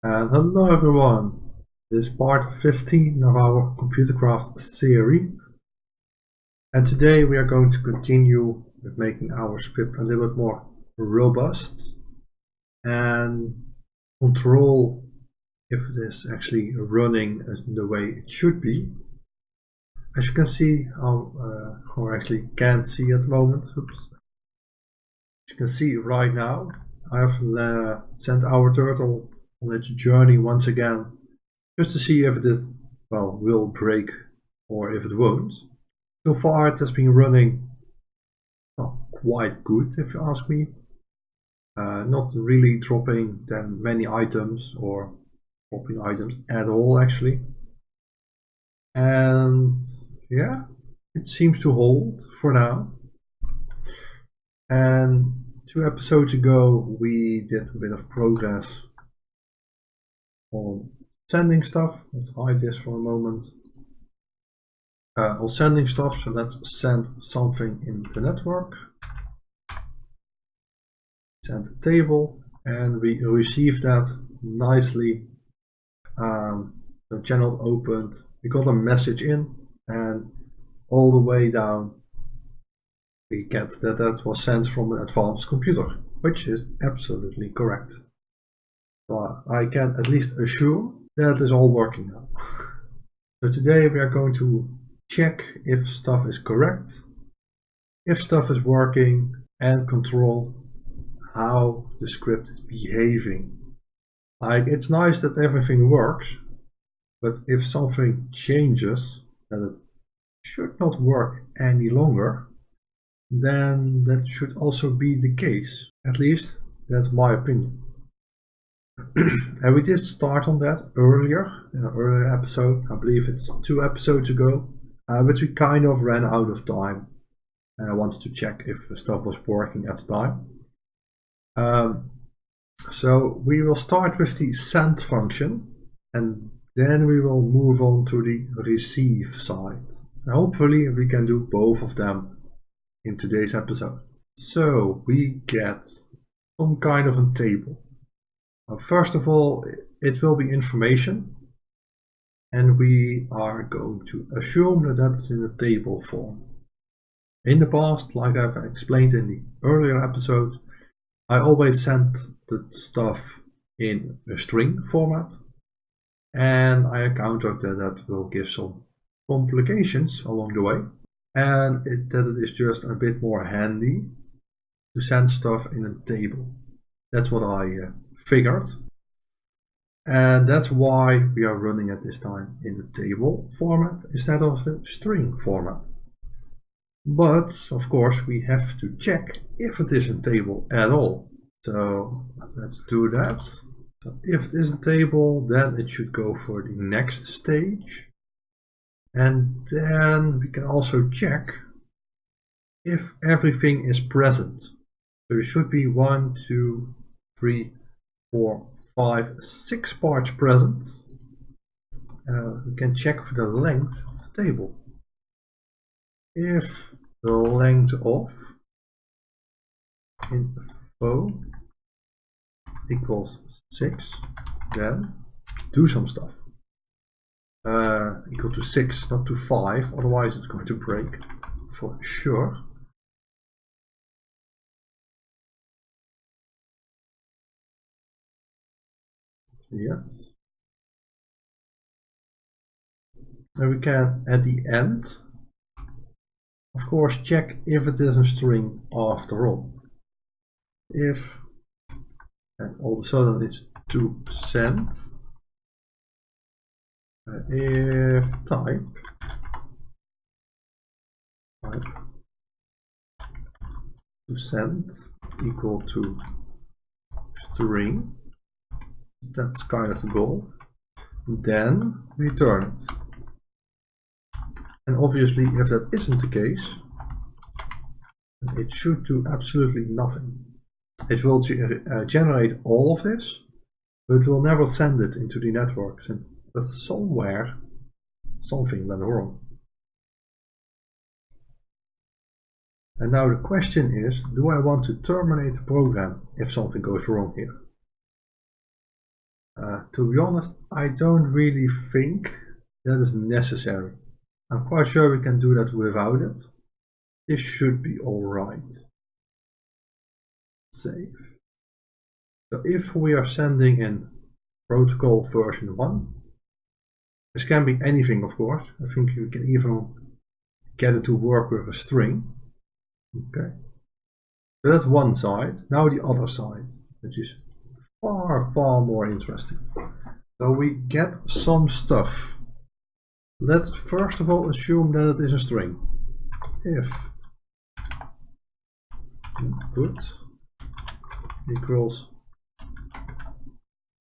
And hello everyone, this is part 15 of our ComputerCraft series, and today we are going to continue with making our script a little bit more robust and control if it is actually running as the way it should be. As you can see, or actually can't see at the moment, oops. As you can see right now, I have sent our turtle on its journey once again, just to see if it will break or if it won't. So far it has been running quite good, if you ask me. Not really dropping that many items or dropping items at all actually. And yeah, it seems to hold for now. And 2 episodes ago we did a bit of progress on sending stuff. Let's hide this for a moment. On sending stuff, so let's send something in the network. Send a table, and we receive that nicely. The channel opened, we got a message in, and all the way down we get that that was sent from an advanced computer, which is absolutely correct. So I can at least assume that is all working now. So today we are going to check if stuff is correct, if stuff is working, and control how the script is behaving. Like, it's nice that everything works, but if something changes that it should not work any longer, then that should also be the case. At least that's my opinion. And we did start on that earlier, in an earlier episode. I believe it's 2 episodes ago, but we kind of ran out of time, and I wanted to check if stuff was working at the time. So we will start with the send function, and then we will move on to the receive side. And hopefully we can do both of them in today's episode. So we get some kind of a table. First of all, it will be information, and we are going to assume that that's in a table form. In the past, like I've explained in the earlier episode, I always sent the stuff in a string format, and I encountered that that will give some complications along the way, and that it is just a bit more handy to send stuff in a table. That's what I figured, and that's why we are running at this time in the table format instead of the string format. But of course we have to check if it is a table at all. So let's do that. So if it is a table, then it should go for the next stage. And then we can also check if everything is present. So it should be 1, 2, 3, 4, 5, 6 parts present. We can check for the length of the table. If the length of info equals 6, then do some stuff. Equal to 6, not to 5, otherwise it's going to break for sure. Yes. And we can, at the end, of course, check if it is a string after all. If, and all of a sudden it's to send, if type to send equal to string, that's kind of the goal, then return it. And obviously if that isn't the case, it should do absolutely nothing. It will generate all of this, but it will never send it into the network, since somewhere something went wrong. And now the question is, do I want to terminate the program if something goes wrong here? To be honest, I don't really think that is necessary. I'm quite sure we can do that without it. This should be alright. Save. So if we are sending in protocol version 1, this can be anything, of course. I think you can even get it to work with a string. Okay. So that's one side. Now the other side, which is far, far more interesting. So we get some stuff. Let's first of all assume that it is a string. If input equals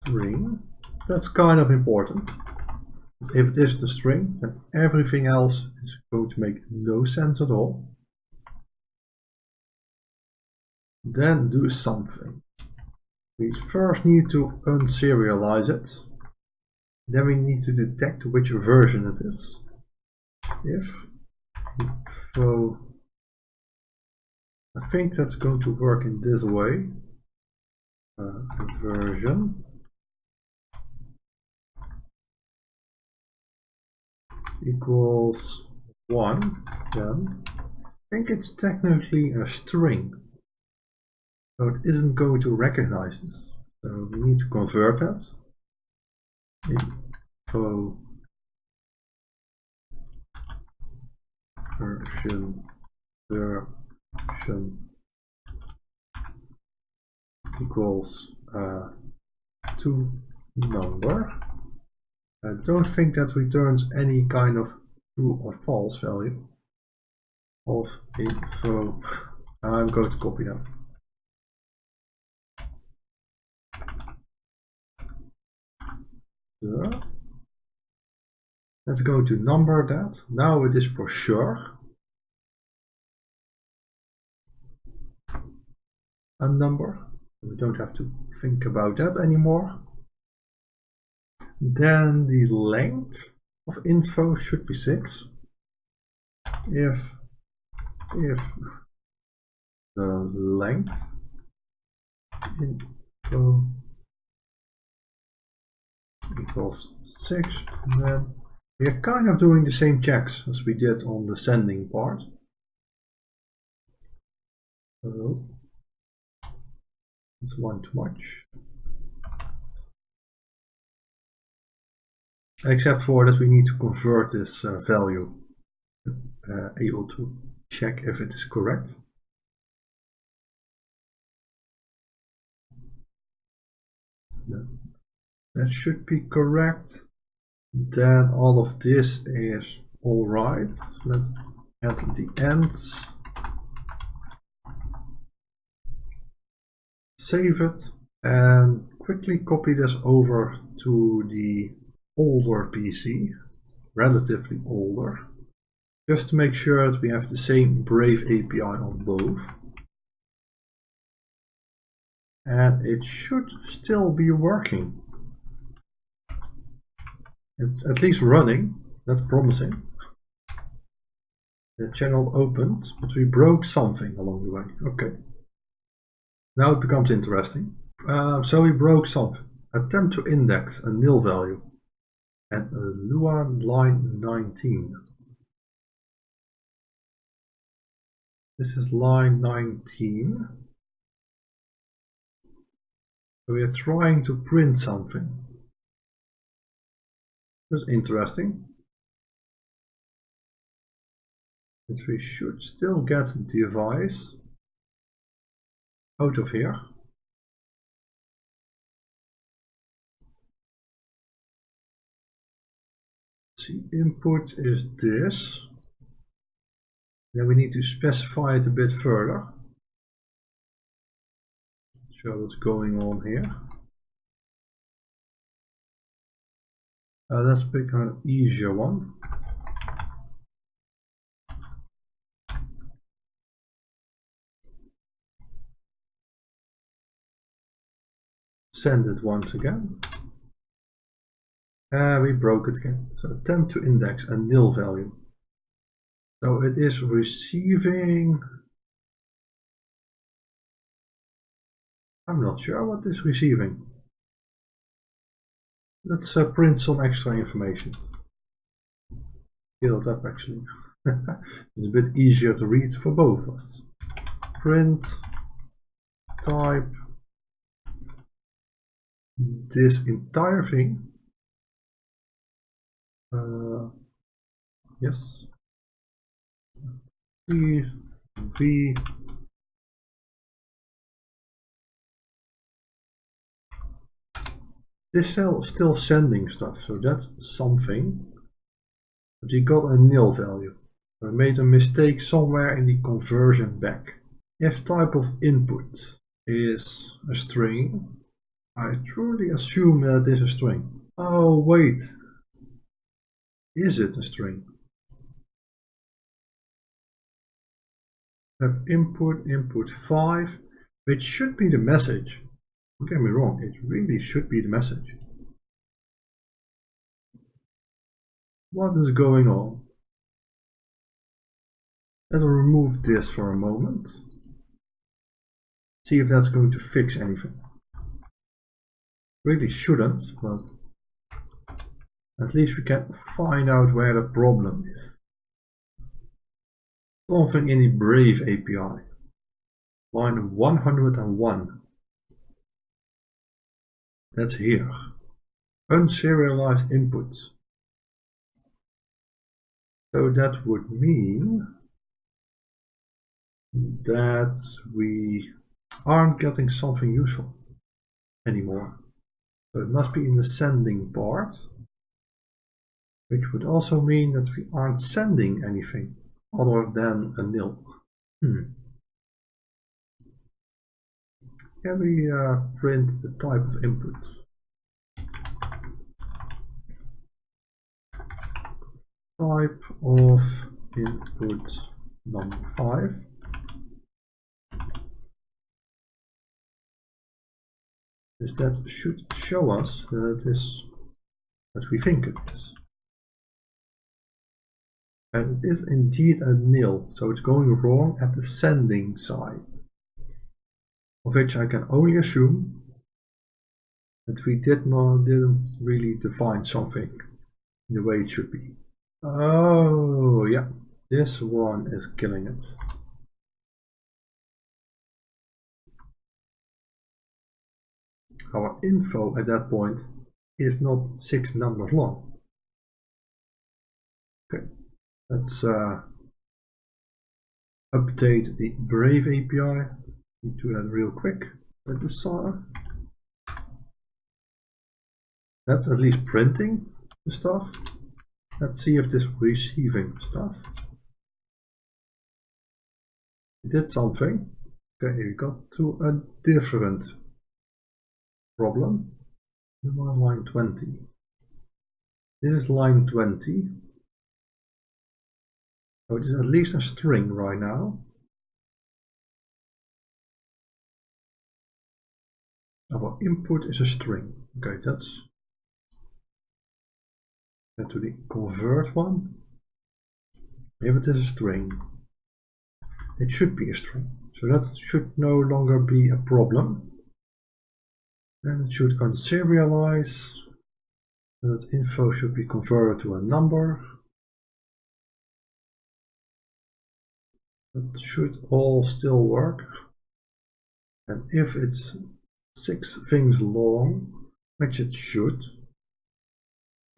string, that's kind of important. If it is the string, then everything else is going to make no sense at all. Then do something. We first need to unserialize it. Then we need to detect which version it is. If info, I think that's going to work in this way. Version equals 1, then I think it's technically a string. So it isn't going to recognize this. So we need to convert that. Info version equals to number. I don't think that returns any kind of true or false value of info. I'm going to copy that. So let's go to number that. Now it is for sure a number. We don't have to think about that anymore. Then the length of info should be 6. If the length info equals 6, then we are kind of doing the same checks as we did on the sending part. So it's one too much. Except for that we need to convert this value, able to check if it is correct. That should be correct. Then all of this is all right. So let's add the ends. Save it and quickly copy this over to the older PC, relatively older, just to make sure that we have the same Brave API on both. And it should still be working. It's at least running, that's promising. The channel opened, but we broke something along the way. Okay. Now it becomes interesting. So we broke something. Attempt to index a nil value at Lua line 19. This is line 19. So we are trying to print something. That's interesting. But we should still get device out of here. See, input is this. Then we need to specify it a bit further. Show what's going on here. Let's pick an easier one. Send it once again. We broke it again. So attempt to index a nil value. So it is receiving. I'm not sure what is receiving. Let's print some extra information. Scale it up actually. It's a bit easier to read for both of us. Print type this entire thing. Yes. V. This cell is still sending stuff, so that's something. But we got a nil value. We made a mistake somewhere in the conversion back. If type of input is a string, I truly assume that it is a string. Oh wait, is it a string? We have input 5, which should be the message. Don't get me wrong, it really should be the message. What is going on? Let's remove this for a moment. See if that's going to fix anything. Really shouldn't, but at least we can find out where the problem is. Something in the Brave API. Line 101. That's here. Unserialized inputs. So that would mean that we aren't getting something useful anymore. So it must be in the sending part, which would also mean that we aren't sending anything other than a nil. Can we print the type of input? Type of input number 5. That should show us that it is that we think it is. And it is indeed a nil, so it's going wrong at the sending side, of which I can only assume that we didn't really define something in the way it should be. Oh yeah, this one is killing it. Our info at that point is not 6 numbers long. Okay, let's update the Brave API. Do that real quick. Let us saw. That's at least printing the stuff. Let's see if this receiving stuff. It did something. Okay, we got to a different problem. Line 20. This is line 20. So it is at least a string right now. Our input is a string. Okay, that's get to the convert one. If it is a string, it should be a string. So that should no longer be a problem. Then it should unserialize. And that info should be converted to a number. That should all still work. And if it's 6 things long, which it should,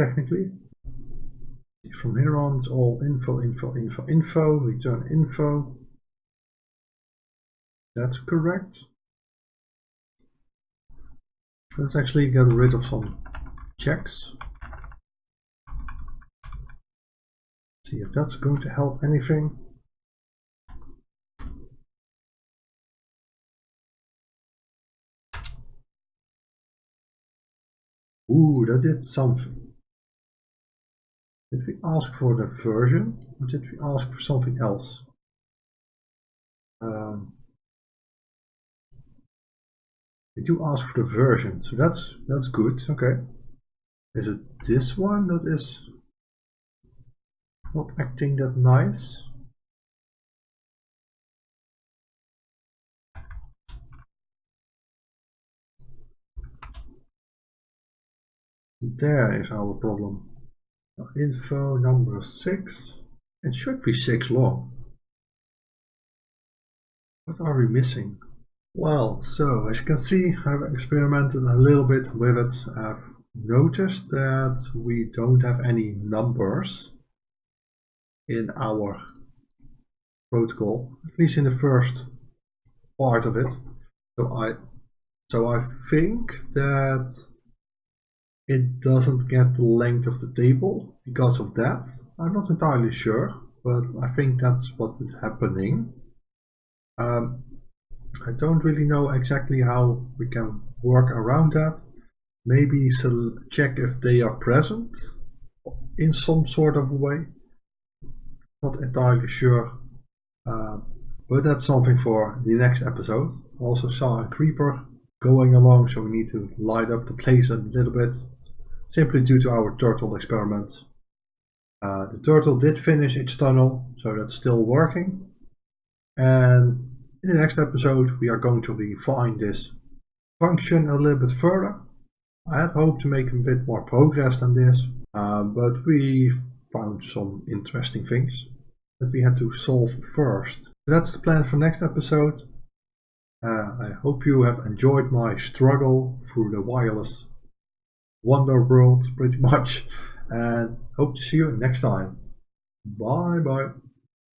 technically, from here on it's all info, return info. That's correct. Let's actually get rid of some checks. See if that's going to help anything. Ooh, that did something. Did we ask for the version, or did we ask for something else? We do ask for the version, so that's good. Okay. Is it this one that is not acting that nice? there is our problem. Info number 6. It should be 6 long. What are we missing? Well, so as you can see, I've experimented a little bit with it. I've noticed that we don't have any numbers in our protocol, at least in the first part of it. So I think that it doesn't get the length of the table because of that. I'm not entirely sure, but I think that's what is happening. I don't really know exactly how we can work around that. Maybe check if they are present in some sort of way. Not entirely sure, but that's something for the next episode. Also saw a creeper going along, so we need to light up the place a little bit, simply due to our turtle experiment. The turtle did finish its tunnel, so that's still working. And in the next episode, we are going to refine this function a little bit further. I had hoped to make a bit more progress than this, but we found some interesting things that we had to solve first. So that's the plan for next episode. I hope you have enjoyed my struggle through the wireless wonder world pretty much, and hope to see you next time. Bye bye.